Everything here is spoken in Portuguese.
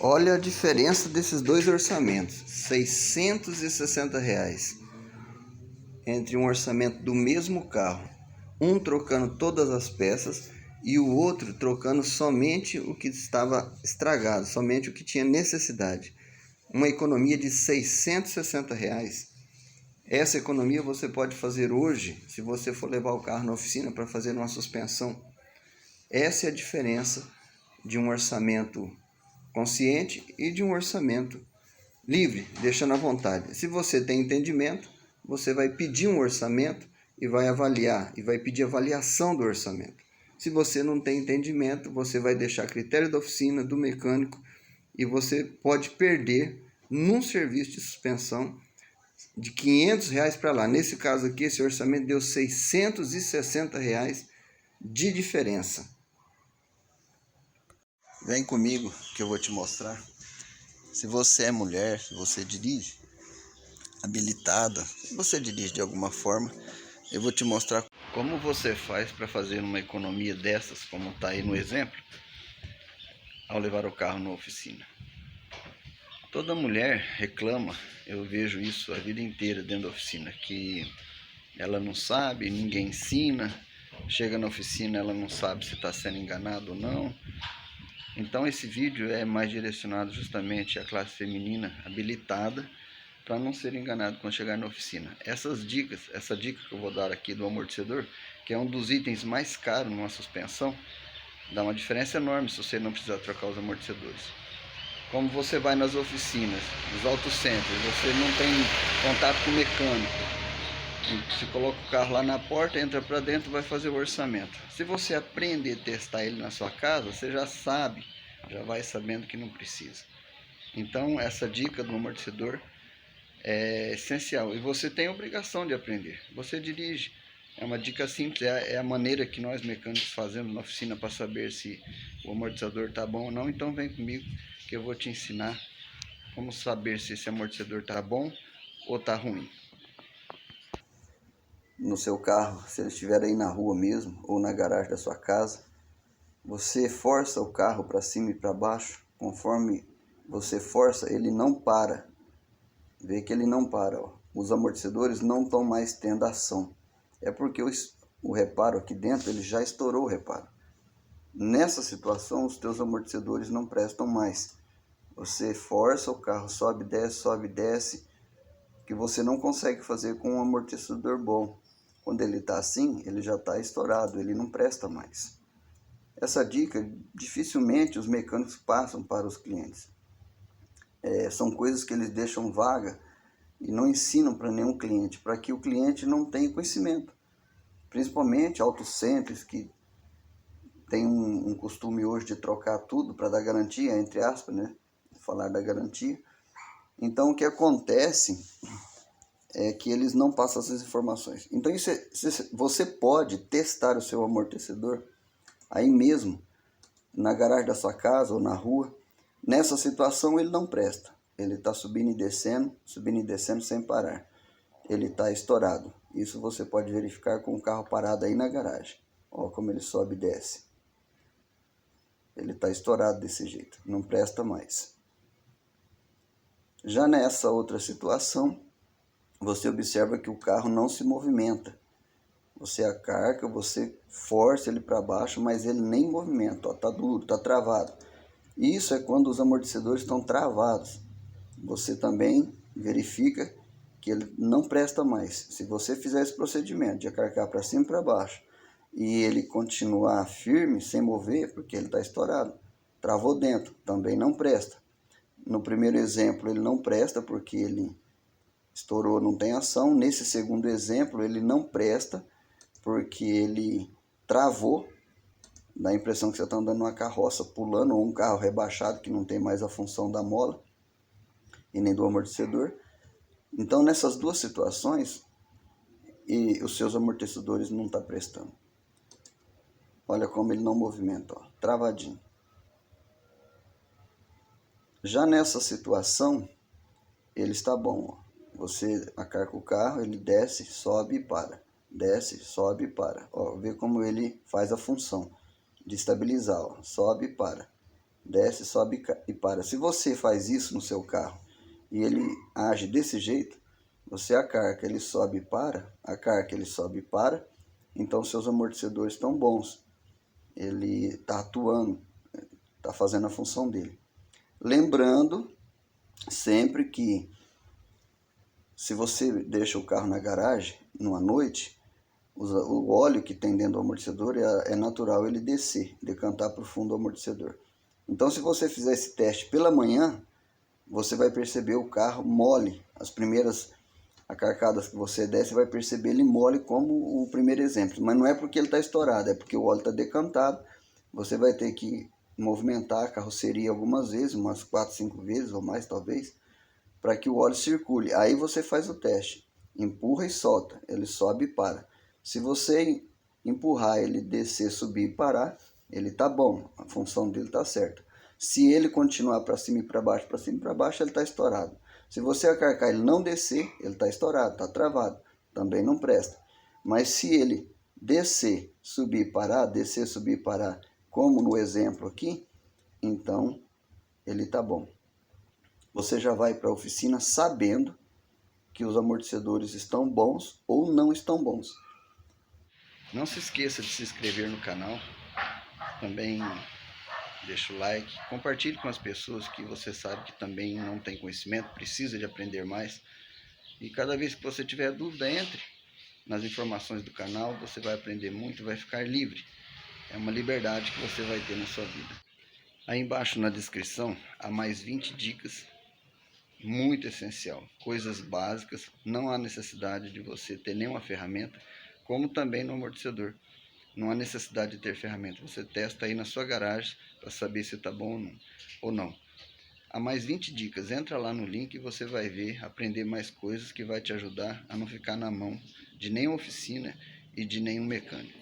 Olha a diferença desses dois orçamentos, R$ 660 entre um orçamento do mesmo carro, um trocando todas as peças e o outro trocando somente o que estava estragado, somente o que tinha necessidade. Uma economia de R$ 660. Essa economia você pode fazer hoje, se você for levar o carro na oficina para fazer uma suspensão. Essa é a diferença de um orçamento consciente e de um orçamento livre, deixando à vontade. Se você tem entendimento, você vai pedir um orçamento e vai avaliar, e vai pedir avaliação do orçamento. Se você não tem entendimento, você vai deixar a critério da oficina, do mecânico, e você pode perder num serviço de suspensão de R$ 500 para lá. Nesse caso aqui, esse orçamento deu R$ 660 de diferença. Vem comigo que eu vou te mostrar. Se você é mulher, se você dirige habilitada, se você dirige de alguma forma, eu vou te mostrar como você faz para fazer uma economia dessas, como está aí no exemplo, ao levar o carro na oficina. Toda mulher reclama, eu vejo isso a vida inteira dentro da oficina, que ela não sabe, ninguém ensina, chega na oficina ela não sabe se está sendo enganado ou não. Então esse vídeo é mais direcionado justamente à classe feminina habilitada para não ser enganado quando chegar na oficina. Essa dica que eu vou dar aqui do amortecedor, que é um dos itens mais caros numa suspensão, dá uma diferença enorme se você não precisar trocar os amortecedores. Como você vai nas oficinas, nos autocentros, você não tem contato com o mecânico, você coloca o carro lá na porta, entra para dentro, vai fazer o orçamento. Se você aprender a testar ele na sua casa, você já sabe, já vai sabendo que não precisa. Então essa dica do amortecedor é essencial e você tem a obrigação de aprender. Você dirige, é uma dica simples, é a maneira que nós mecânicos fazemos na oficina para saber se o amortecedor está bom ou não. Então vem comigo que eu vou te ensinar como saber se esse amortecedor está bom ou está ruim. No seu carro, se ele estiver aí na rua mesmo ou na garagem da sua casa, você força o carro para cima e para baixo. Conforme você força, ele não para. Vê que ele não para, ó. Os amortecedores não estão mais tendo ação. É porque o reparo aqui dentro, ele já estourou o reparo. Nessa situação, os teus amortecedores não prestam mais. Você força o carro, sobe, desce, que você não consegue fazer com um amortecedor bom. Quando ele está assim, ele já está estourado, ele não presta mais. Essa dica, dificilmente os mecânicos passam para os clientes. São coisas que eles deixam vaga e não ensinam para nenhum cliente, para que o cliente não tenha conhecimento. Principalmente autocentros que tem um costume hoje de trocar tudo para dar garantia, entre aspas, né? Falar da garantia. Então o que acontece é que eles não passam essas informações. Então você pode testar o seu amortecedor aí mesmo, na garagem da sua casa ou na rua. Nessa situação ele não presta. Ele está subindo e descendo sem parar. Ele está estourado. Isso você pode verificar com o carro parado aí na garagem. Olha como ele sobe e desce. Ele está estourado desse jeito, não presta mais. Já nessa outra situação, você observa que o carro não se movimenta. Você acarca, você força ele para baixo, mas ele nem movimenta, ó, tá duro, tá travado. Isso é quando os amortecedores estão travados. Você também verifica que ele não presta mais. Se você fizer esse procedimento de acarcar para cima e para baixo e ele continuar firme, sem mover, porque ele está estourado, travou dentro, também não presta. No primeiro exemplo ele não presta porque ele estourou, não tem ação. Nesse segundo exemplo ele não presta porque ele travou. Dá a impressão que você está andando numa carroça pulando ou um carro rebaixado que não tem mais a função da mola e nem do amortecedor. Então nessas duas situações e os seus amortecedores não estão prestando. Olha como ele não movimenta, ó, travadinho. Já nessa situação ele está bom, ó. Você acarca o carro, ele desce, sobe e para. Desce, sobe e para. Ó, vê como ele faz a função de estabilizar, ó. Sobe e para. desce, sobe e para. Se você faz isso no seu carro e ele age desse jeito, você acarca, ele sobe e para, acarca, ele sobe e para, então seus amortecedores estão bons. Ele está atuando, está fazendo a função dele. Lembrando sempre que se você deixa o carro na garagem numa noite, o óleo que tem dentro do amortecedor é natural ele descer, decantar para o fundo do amortecedor. Então, se você fizer esse teste pela manhã, você vai perceber o carro mole. As primeiras acarcadas que você desce, você vai perceber ele mole como o primeiro exemplo. Mas não é porque ele está estourado, é porque o óleo está decantado. Você vai ter que movimentar a carroceria algumas vezes, umas 4, 5 vezes ou mais talvez, para que o óleo circule. Aí você faz o teste, empurra e solta, ele sobe e para. Se você empurrar, ele descer, subir e parar, ele está bom, a função dele está certa. Se ele continuar para cima e para baixo, ele está estourado. Se você acarcar ele não descer, ele está estourado, está travado, também não presta. Mas se ele descer, subir e parar, descer, subir e parar, como no exemplo aqui, então ele está bom. Você já vai para a oficina sabendo que os amortecedores estão bons ou não estão bons. Não se esqueça de se inscrever no canal, também deixa o like, compartilhe com as pessoas que você sabe que também não tem conhecimento, precisa de aprender mais. E cada vez que você tiver dúvida, entre nas informações do canal, você vai aprender muito, vai ficar livre. É uma liberdade que você vai ter na sua vida. Aí embaixo na descrição há mais 20 dicas muito essencial, coisas básicas, não há necessidade de você ter nenhuma ferramenta, como também no amortecedor, não há necessidade de ter ferramenta, você testa aí na sua garagem para saber se está bom ou não. Há mais 20 dicas, entra lá no link e você vai ver, aprender mais coisas que vai te ajudar a não ficar na mão de nenhuma oficina e de nenhum mecânico.